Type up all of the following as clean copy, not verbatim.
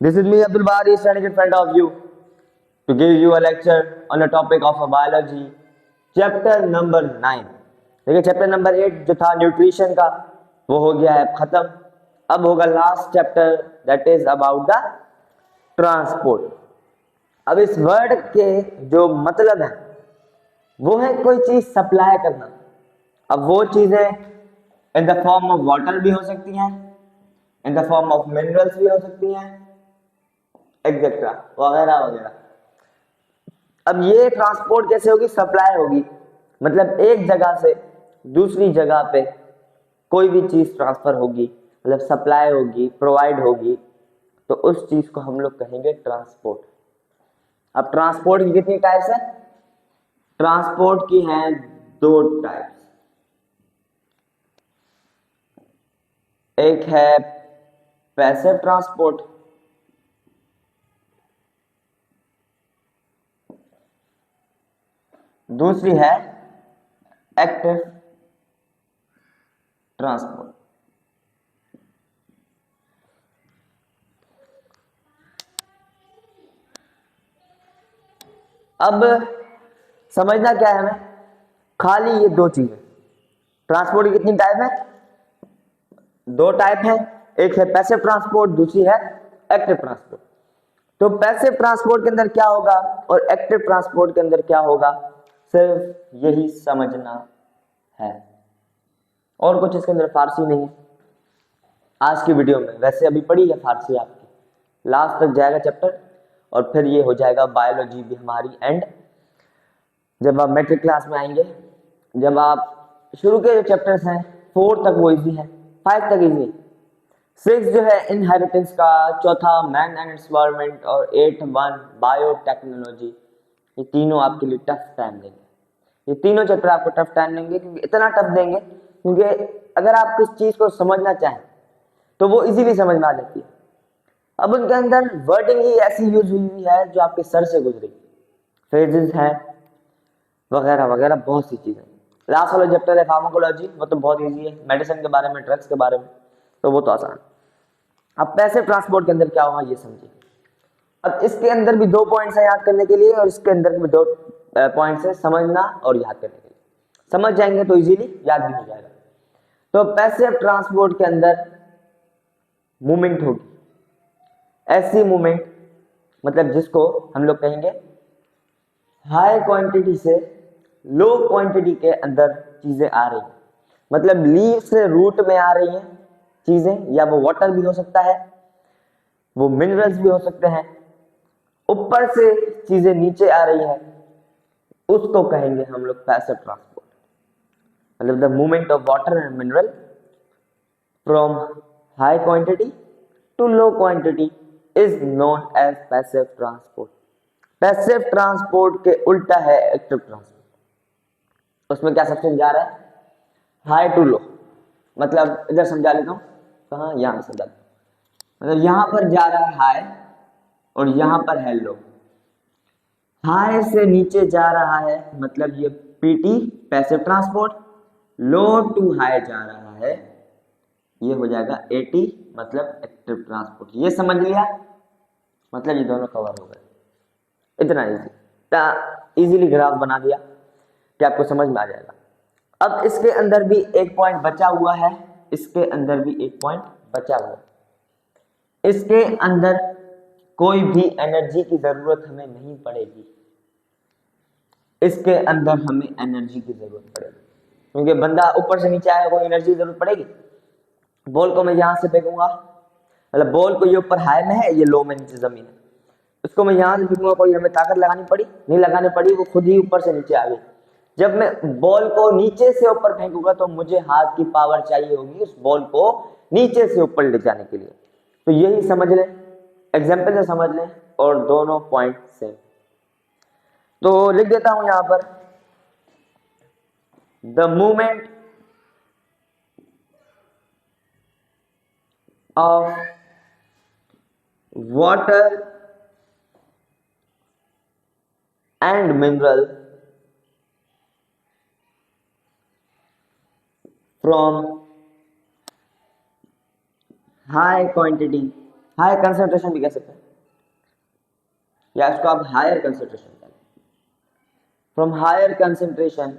This is me Abdul Bari standing in front of you to give you a lecture on a topic of biology chapter number 9. देखिए chapter number 8 जो था nutrition का वो हो गया है खत्म. अब होगा last chapter that is about the transport. अब इस वर्ड के जो मतलब है वो है कोई चीज सप्लाई करना. अब वो चीजें in the form of water भी हो सकती हैं, in the form of minerals भी हो सकती हैं, एक्सेट्रा वगैरह वगैरह. अब ये ट्रांसपोर्ट कैसे होगी? सप्लाई होगी. मतलब एक जगह से दूसरी जगह पे कोई भी चीज ट्रांसफर होगी, मतलब सप्लाई होगी, प्रोवाइड होगी, तो उस चीज को हम लोग कहेंगे ट्रांसपोर्ट. अब ट्रांसपोर्ट की कितनी टाइप्स है? ट्रांसपोर्ट की हैं दो टाइप्स. एक है पैसिव ट्रांसपोर्ट, दूसरी है एक्टिव ट्रांसपोर्ट. अब समझना क्या है हमें? खाली ये दो चीजें. ट्रांसपोर्ट की कितनी टाइप है? दो टाइप है. एक है पैसिव ट्रांसपोर्ट, दूसरी है एक्टिव ट्रांसपोर्ट. तो पैसिव ट्रांसपोर्ट के अंदर क्या होगा और एक्टिव ट्रांसपोर्ट के अंदर क्या होगा, सिर्फ यही समझना है. और कुछ इसके अंदर फारसी नहीं है आज की वीडियो में. वैसे अभी पढ़ी है फारसी आपकी, लास्ट तक जाएगा चैप्टर और फिर ये हो जाएगा बायोलॉजी भी हमारी एंड. जब आप मैट्रिक क्लास में आएंगे, जब आप शुरू के जो चैप्टर्स हैं 4 तक वो इजी है, 5 तक इजी, 6 जो है इनहेरिटेंस का, चौथा मैन एंड एनवायरनमेंट और 8 1 बायोटेक्नोलॉजी, ये तीनों आपके लिए टफ टाइम देंगे. ये तीनों चैप्टर आपको टफ टाइम देंगे. क्योंकि इतना टफ देंगे क्योंकि अगर आप किस चीज को समझना चाहें तो वो इजीली समझ में आ जाती है. अब उनके अंदर वर्डिंग ही ऐसी यूज हुई है जो आपके सर से गुजरी, फ्रेजेस हैं वगैरह वगैरह, बहुत सी चीजें. लास्ट वाला चैप्टर है फार्माकोलॉजी, वो तो बहुत इजी है, मेडिसिन के बारे में, ड्रग्स के बारे में, तो वो तो आसान. अब पैसिव ट्रांसपोर्ट के अंदर क्या होगा ये समझिए. अब इसके अंदर भी 2 पॉइंट्स है याद करने के लिए और इसके अंदर भी 2 पॉइंट्स है समझना और याद करने के लिए. समझ जाएंगे तो इजीली याद भी हो जाएगा. तो पैसिव ट्रांसपोर्ट के अंदर मूवमेंट होगी, ऐसी मूवमेंट मतलब जिसको हम लोग कहेंगे हाई क्वांटिटी से लो क्वांटिटी के अंदर चीजें आ रही हैं. मतलब लीव से रूट में आ रही हैं चीजें, या वो वाटर भी हो सकता है, वो मिनरल्स भी हो सकते हैं, ऊपर से चीजें नीचे आ रही हैं, उसको कहेंगे हम लोग पैसिव ट्रांसपोर्ट. मतलब the movement of water and mineral from high quantity to low quantity is known as passive transport. Passive transport के उल्टा है एक्टिव ट्रांसपोर्ट. उसमें क्या सबसे जा रहा है? High to low. मतलब इधर समझा लेता हूँ, कहाँ, यहाँ समझा लेता हूँ. मतलब यहाँ पर जा रहा है हाई और यहाँ पर है लो. हाई से नीचे जा रहा है मतलब ये PT passive transport, low to high जा रहा है ये हो जाएगा एटी मतलब एक्टिव ट्रांसपोर्ट. ये समझ लिया, मतलब ये दोनों कवर हो गए. इतना इजीली ग्राफ बना दिया कि आपको समझ में आ जाएगा. अब इसके अंदर भी एक पॉइंट बचा हुआ है, इसके अंदर भी एक पॉइंट बचा हुआ है. इसके अंदर कोई भी एनर्जी की जरूरत हमें नहीं पड़ेगी. इसके अंदर हमें एनर्जी की जरूरत पड़ेगी क्योंकि बंदा ऊपर से नीचे आएगा, कोई एनर्जी की जरूरत पड़ेगी. बॉल को मैं यहां से फेंकूंगा, मतलब बॉल को ये ऊपर हाई में है, ये लो में नीचे जमीन है, उसको मैं यहां से फेंकूंगा, कोई हमें ताकत लगानी पड़ी? नहीं लगानी पड़ी, वो खुद ही ऊपर से नीचे आ गई. जब मैं बॉल को नीचे से ऊपर फेंकूंगा तो मुझे हाथ की पावर चाहिए होगी उस बॉल को नीचे से ऊपर ले जाने के लिए. तो यही समझ लें, एग्जाम्पल से समझ लें और दोनों पॉइंट सेम. तो लिख देता हूं यहां पर the movement of water and mineral from high quantity, high concentration भी कह सकते हैं, या इसको आप हायर कंसेंट्रेशन कहें, from higher concentration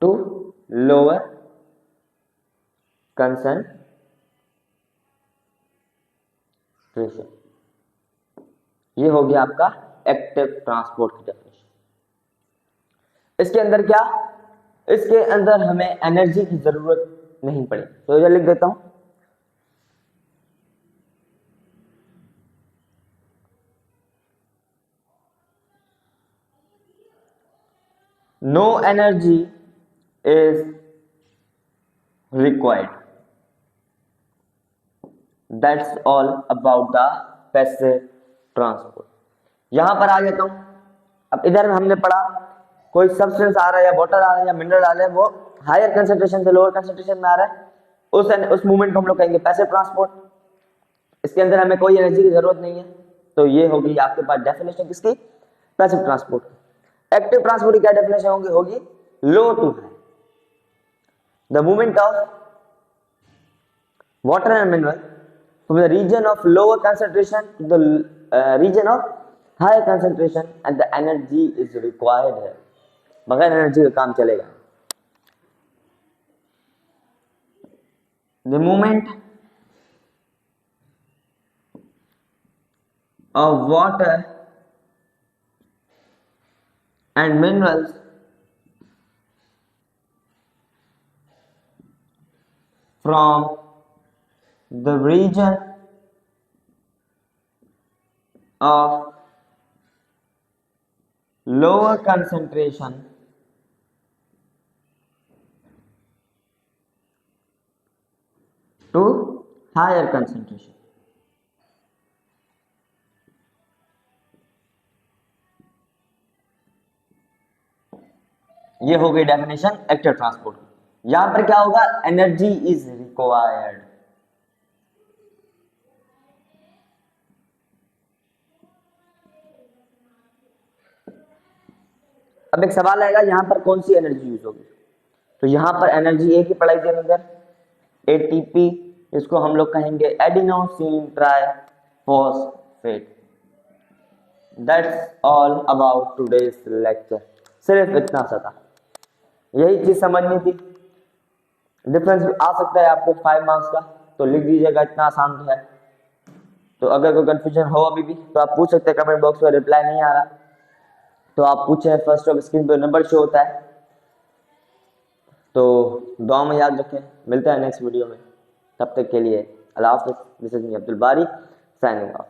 to lower concentration. ये हो गया आपका एक्टिव ट्रांसपोर्ट की डेफिनेशन। इसके अंदर क्या, इसके अंदर हमें एनर्जी की जरूरत नहीं पड़ी, तो इधर लिख देता हूं, no energy is required, that's all about the passive transport. यहां पर आ जाता हूं, अब इधर हमने पढ़ा कोई सब्सटेंस आ रहा है या वाटर आ रहा है या मिनरल आ रहा है, वो हायर कंसेंट्रेशन से लोअर कंसेंट्रेशन में आ रहा है, उस मूवमेंट को हम लोग कहेंगे पैसिव ट्रांसपोर्ट। इसके अंदर हमें कोई एनर्जी की जरूरत नहीं है, तो ये होगी आपके पास डेफिनेशन किसकी, पैसिव ट्रांसपोर्ट। एक्टिव ट्रांसपोर्ट की क्या डेफिनेशन होगी, low to high, the movement of water and mineral from the region of lower concentration to the region of higher concentration and the energy is required है, बगैर energy का काम चलेगा। The movement of water and minerals from the region of lower concentration to higher concentration। ये हो गई definition active transport. यहां पर क्या होगा, एनर्जी इज रिक्वायर्ड। अब एक सवाल आएगा, यहां पर कौन सी एनर्जी यूज होगी, तो यहां पर एनर्जी एक ही पढ़ाई थी अंदर, एटीपी, इसको हम लोग कहेंगे adenosine triphosphate. That's all about today's lecture, सिर्फ इतना सा था, यही चीज समझनी थी। डिफरेंस आ सकता है आपको 5 मार्क्स का, तो लिख दीजिएगा, इतना आसान तो है। तो अगर कोई कंफ्यूजन हो अभी भी तो आप पूछ सकते हैं कमेंट बॉक्स में, रिप्लाई नहीं आ रहा तो आप पूछें, फर्स्ट ऑफ स्क्रीन पे नंबर शो होता है। तो दुआ में याद रखें, मिलते हैं नेक्स्ट वीडियो में, तब तक के लिए अल्लाह हाफ़िज़। दिस इज मी अब्दुल बारी साइनिंग ऑफ।